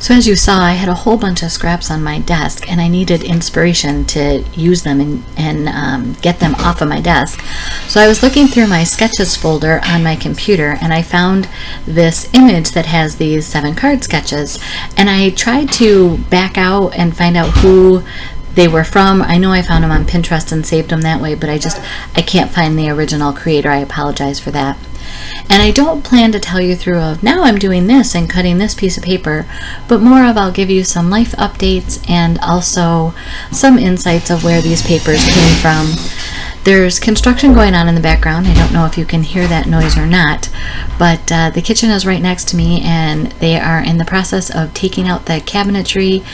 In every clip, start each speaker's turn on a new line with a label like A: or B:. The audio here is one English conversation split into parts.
A: So as you saw, I had a whole bunch of scraps on my desk and I needed inspiration to use them and get them off of my desk. So I was looking through my sketches folder on my computer and I found this image that has these 7 card sketches, and I tried to back out and find out who they were from. I know I found them on Pinterest and saved them that way, but I can't find the original creator. I apologize for that. And I don't plan to tell you through of now I'm doing this and cutting this piece of paper, but more of I'll give you some life updates and also some insights of where these papers came from. There's construction going on in the background. I don't know if you can hear that noise or not, but the kitchen is right next to me and they are in the process of taking out the cabinetry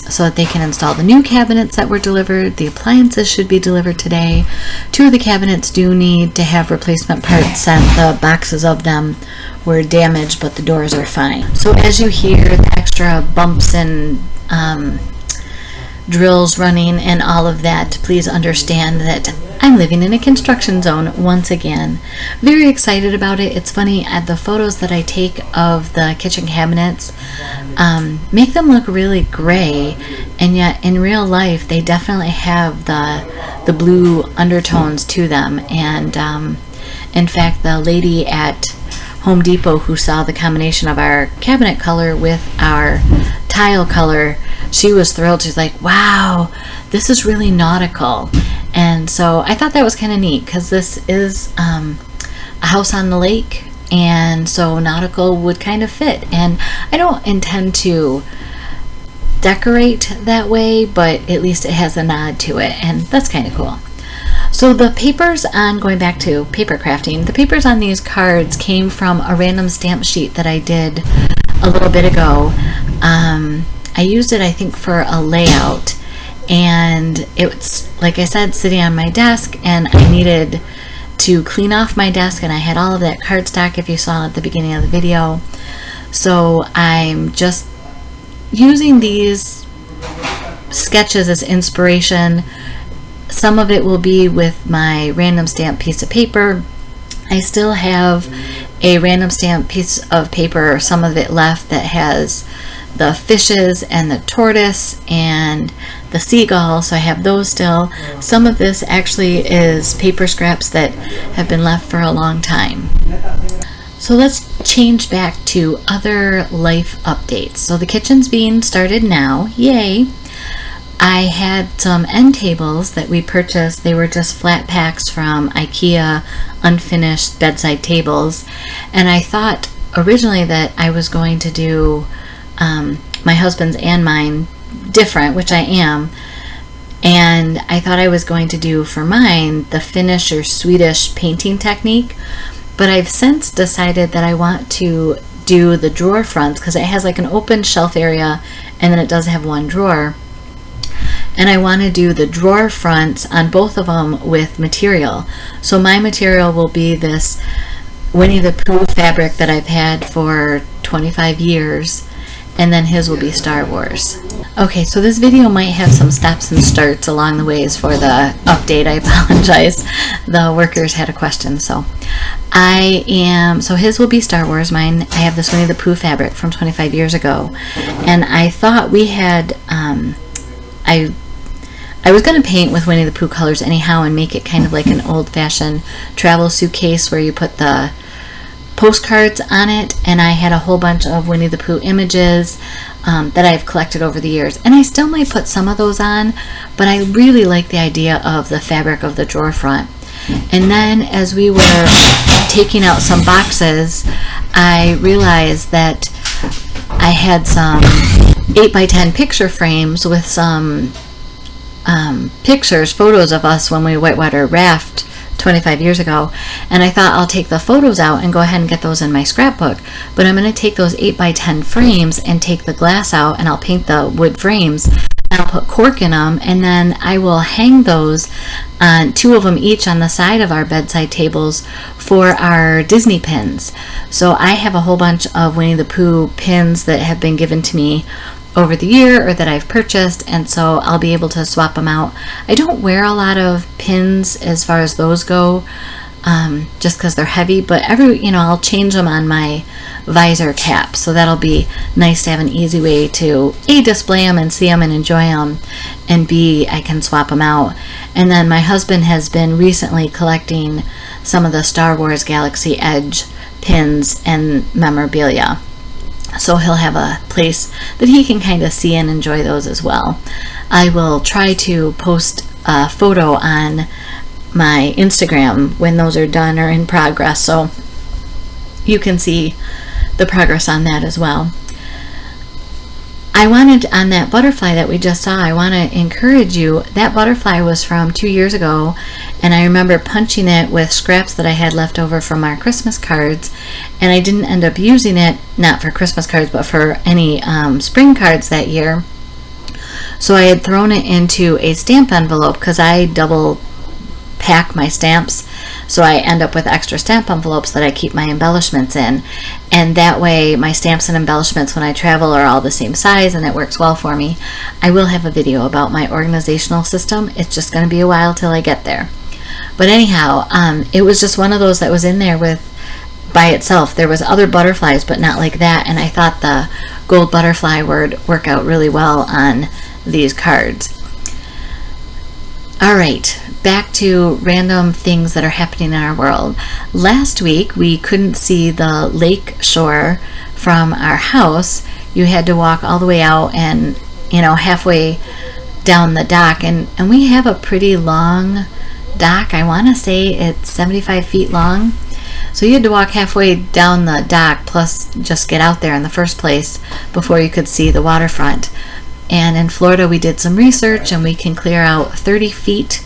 A: so that they can install the new cabinets that were delivered. The appliances should be delivered today. 2 of the cabinets do need to have replacement parts sent. The boxes of them were damaged, but the doors are fine. So as you hear the extra bumps and drills running and all of that, please understand that I'm living in a construction zone once again. Very excited about it. It's funny, the photos that I take of the kitchen cabinets make them look really gray, and yet in real life they definitely have the blue undertones to them. And in fact, the lady at Home Depot who saw the combination of our cabinet color with our tile color, she was thrilled. She's like, wow, this is really nautical. And so I thought that was kind of neat because this is a house on the lake, and so nautical would kind of fit. And I don't intend to decorate that way, but at least it has a nod to it, and that's kind of cool. So the papers on, going back to paper crafting, the papers on these cards came from a random stamp sheet that I did a little bit ago. I used it, I think, for a layout, and it's, like I said, sitting on my desk, and I needed to clean off my desk, and I had all of that cardstock if you saw at the beginning of the video. So I'm just using these sketches as inspiration. Some of it will be with my random stamp piece of paper. I still have a random stamp piece of paper, some of it left, that has the fishes and the tortoise and the seagull, so I have those still. Some of this actually is paper scraps that have been left for a long time. So let's change back to other life updates. So the kitchen's being started now, yay! I had some end tables that we purchased. They were just flat packs from IKEA, unfinished bedside tables, and I thought originally that I was going to do my husband's and mine different, which I am, and I thought I was going to do for mine the Finnish or Swedish painting technique, but I've since decided that I want to do the drawer fronts because it has like an open shelf area and then it does have one drawer. And I want to do the drawer fronts on both of them with material. So my material will be this Winnie the Pooh fabric that I've had for 25 years, and then his will be Star Wars. Okay, so this video might have some stops and starts along the ways for the update. I apologize. The workers had a question. So his will be Star Wars. Mine, I have this Winnie the Pooh fabric from 25 years ago. And I thought we had, I was going to paint with Winnie the Pooh colors anyhow and make it kind of like an old-fashioned travel suitcase where you put the postcards on it, and I had a whole bunch of Winnie the Pooh images that I've collected over the years, and I still might put some of those on, but I really like the idea of the fabric of the drawer front. And then as we were taking out some boxes, I realized that I had some 8x10 picture frames with some photos of us when we whitewater raft 25 years ago, and I thought I'll take the photos out and go ahead and get those in my scrapbook, but I'm going to take those 8x10 frames and take the glass out, and I'll paint the wood frames, and I'll put cork in them, and then I will hang those on 2 of them each on the side of our bedside tables for our Disney pins. So I have a whole bunch of Winnie the Pooh pins that have been given to me over the year or that I've purchased, and so I'll be able to swap them out. I don't wear a lot of pins as far as those go. just because they're heavy, but I'll change them on my visor cap, so that'll be nice to have an easy way to A, display them and see them and enjoy them, and B, I can swap them out. And then my husband has been recently collecting some of the Star Wars Galaxy Edge pins and memorabilia, so he'll have a place that he can kind of see and enjoy those as well. I will try to post a photo on my Instagram when those are done or in progress, so you can see the progress on that as well. I wanted, on that butterfly that we just saw, I want to encourage you. That butterfly was from 2 years ago, and I remember punching it with scraps that I had left over from our Christmas cards, and I didn't end up using it, not for Christmas cards, but for any spring cards that year. So I had thrown it into a stamp envelope, because I double pack my stamps, so I end up with extra stamp envelopes that I keep my embellishments in, and that way my stamps and embellishments when I travel are all the same size, and it works well for me. I will have a video about my organizational system. It's just going to be a while till I get there, but anyhow, it was just one of those that was in there by itself. There was other butterflies, but not like that, and I thought the gold butterfly would work out really well on these cards. All right, back to random things that are happening in our world. Last week, we couldn't see the lake shore from our house. You had to walk all the way out and, halfway down the dock. And we have a pretty long dock. I want to say it's 75 feet long. So you had to walk halfway down the dock, plus just get out there in the first place before you could see the waterfront. And in Florida, we did some research, and we can clear out 30 feet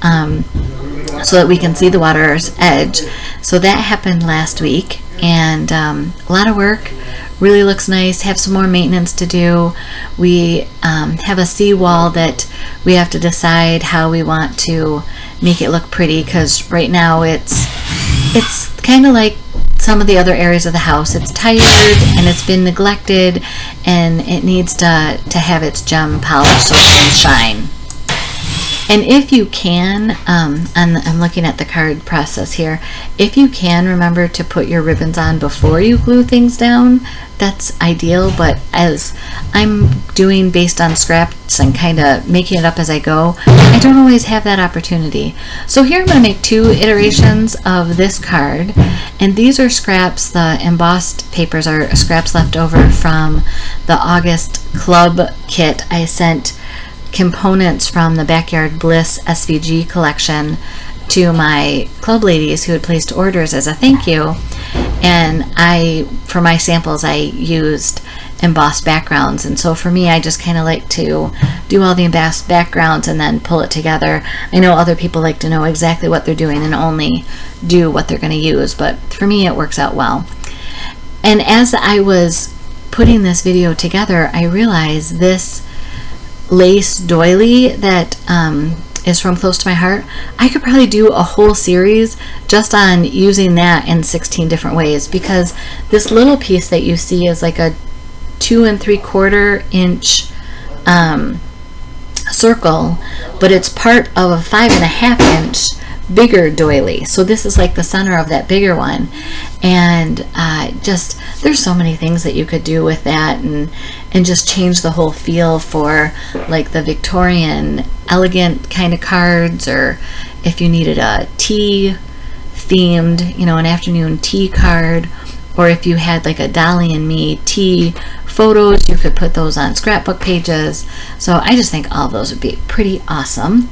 A: so that we can see the water's edge. So that happened last week, and a lot of work. Really looks nice. Have some more maintenance to do. We have a seawall that we have to decide how we want to make it look pretty, because right now it's kind of like some of the other areas of the house. It's tired and it's been neglected, and it needs to have its gem polish so it can shine. And if you can, I'm looking at the card process here, if you can remember to put your ribbons on before you glue things down, that's ideal. But as I'm doing based on scraps and kind of making it up as I go, I don't always have that opportunity. So here I'm going to make 2 iterations of this card, and these are scraps. The embossed papers are scraps left over from the August club kit. I sent components from the Backyard Bliss SVG collection to my club ladies who had placed orders as a thank you, and for my samples I used embossed backgrounds. And so for me, I just kind of like to do all the embossed backgrounds and then pull it together. I know other people like to know exactly what they're doing and only do what they're going to use, but for me it works out well. And as I was putting this video together, I realized this lace doily that is from Close to My Heart, I could probably do a whole series just on using that in 16 different ways, because this little piece that you see is like a 2 3/4 inch circle, but it's part of a 5.5 inch bigger doily. So this is like the center of that bigger one, and there's so many things that you could do with that, and just change the whole feel for like the Victorian elegant kind of cards, or if you needed a tea themed, an afternoon tea card, or if you had like a Dolly and Me tea photos, you could put those on scrapbook pages. So I just think all of those would be pretty awesome.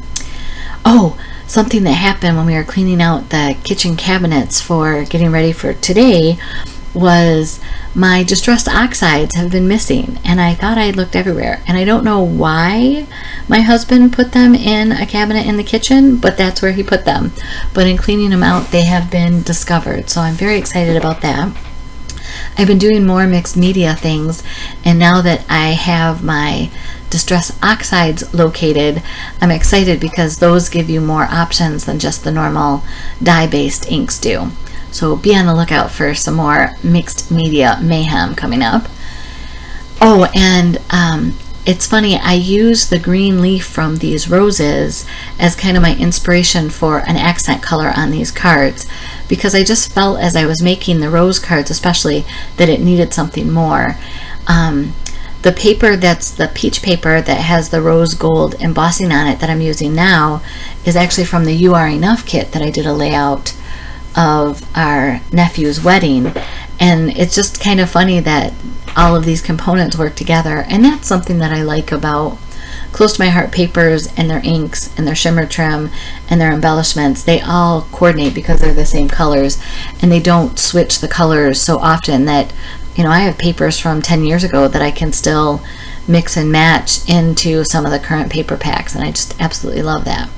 A: Oh, something that happened when we were cleaning out the kitchen cabinets for getting ready for today was my distressed oxides have been missing, and I thought I had looked everywhere, and I don't know why my husband put them in a cabinet in the kitchen, but that's where he put them. But in cleaning them out, they have been discovered, so I'm very excited about that. I've been doing more mixed media things, and now that I have my distress oxides located, I'm excited because those give you more options than just the normal dye-based inks do. So be on the lookout for some more mixed media mayhem coming up. Oh, and it's funny, I use the green leaf from these roses as kind of my inspiration for an accent color on these cards, because I just felt as I was making the rose cards especially that it needed something more. The paper, that's the peach paper that has the rose gold embossing on it that I'm using now, is actually from the You Are Enough kit that I did a layout of our nephew's wedding. And it's just kind of funny that all of these components work together, and that's something that I like about Close to My Heart papers and their inks and their shimmer trim and their embellishments. They all coordinate because they're the same colors, and they don't switch the colors so often that, you know, I have papers from 10 years ago that I can still mix and match into some of the current paper packs, and I just absolutely love that.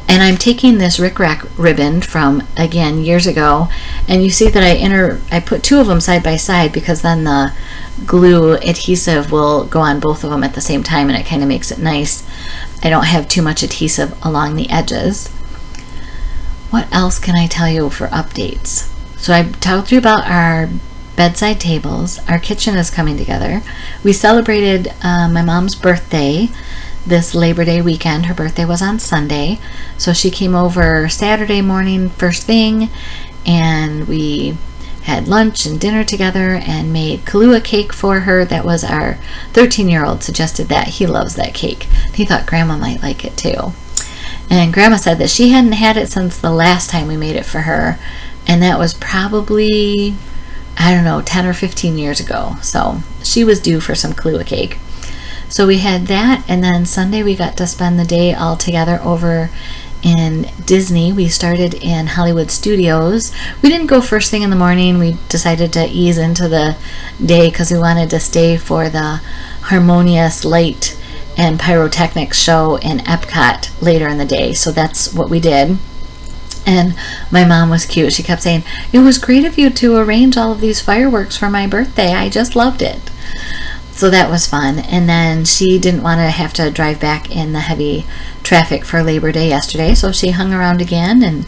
A: And I'm taking this Rick Rack ribbon from, again, years ago, and you see that I put two of them side by side because then the glue adhesive will go on both of them at the same time, and it kind of makes it nice. I don't have too much adhesive along the edges. What else can I tell you for updates? So I talked to you about our bedside tables. Our kitchen is coming together. We celebrated my mom's birthday this Labor Day weekend. Her birthday was on Sunday, so she came over Saturday morning first thing, and we had lunch and dinner together and made Kahlua cake for her. That was our 13-year-old suggested that. He loves that cake. He thought Grandma might like it too. And Grandma said that she hadn't had it since the last time we made it for her, and that was probably, I don't know, 10 or 15 years ago. So she was due for some Kahlua cake. So we had that, and then Sunday we got to spend the day all together over in Disney. We started in Hollywood Studios. We didn't go first thing in the morning. We decided to ease into the day because we wanted to stay for the Harmonious Light and Pyrotechnics show in Epcot later in the day. So that's what we did. And my mom was cute. She kept saying, "It was great of you to arrange all of these fireworks for my birthday. I just loved it." So that was fun. And then she didn't want to have to drive back in the heavy traffic for Labor Day yesterday, so she hung around again, and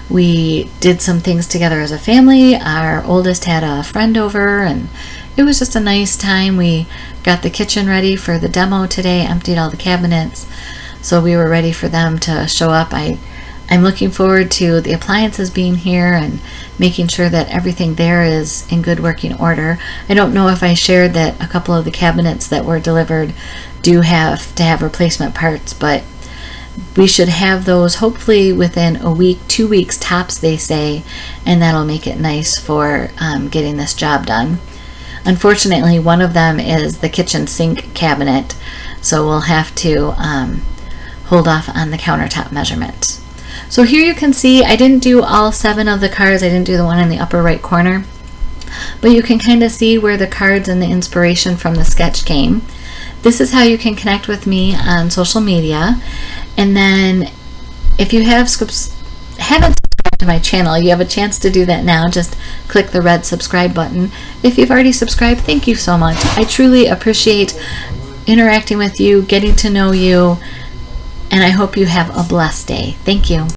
A: we did some things together as a family. Our oldest had a friend over, and it was just a nice time. We got the kitchen ready for the demo today, emptied all the cabinets, so we were ready for them to show up. I'm looking forward to the appliances being here and making sure that everything there is in good working order. I don't know if I shared that a couple of the cabinets that were delivered do have to have replacement parts, but we should have those hopefully within a week, 2 weeks tops, they say, and that'll make it nice for getting this job done. Unfortunately, one of them is the kitchen sink cabinet, so we'll have to hold off on the countertop measurements. So here you can see I didn't do all 7 of the cards. I didn't do the one in the upper right corner, but you can kind of see where the cards and the inspiration from the sketch came. This is how you can connect with me on social media. And then if you haven't subscribed to my channel, you have a chance to do that now. Just click the red subscribe button. If you've already subscribed, thank you so much. I truly appreciate interacting with you, getting to know you, and I hope you have a blessed day. Thank you.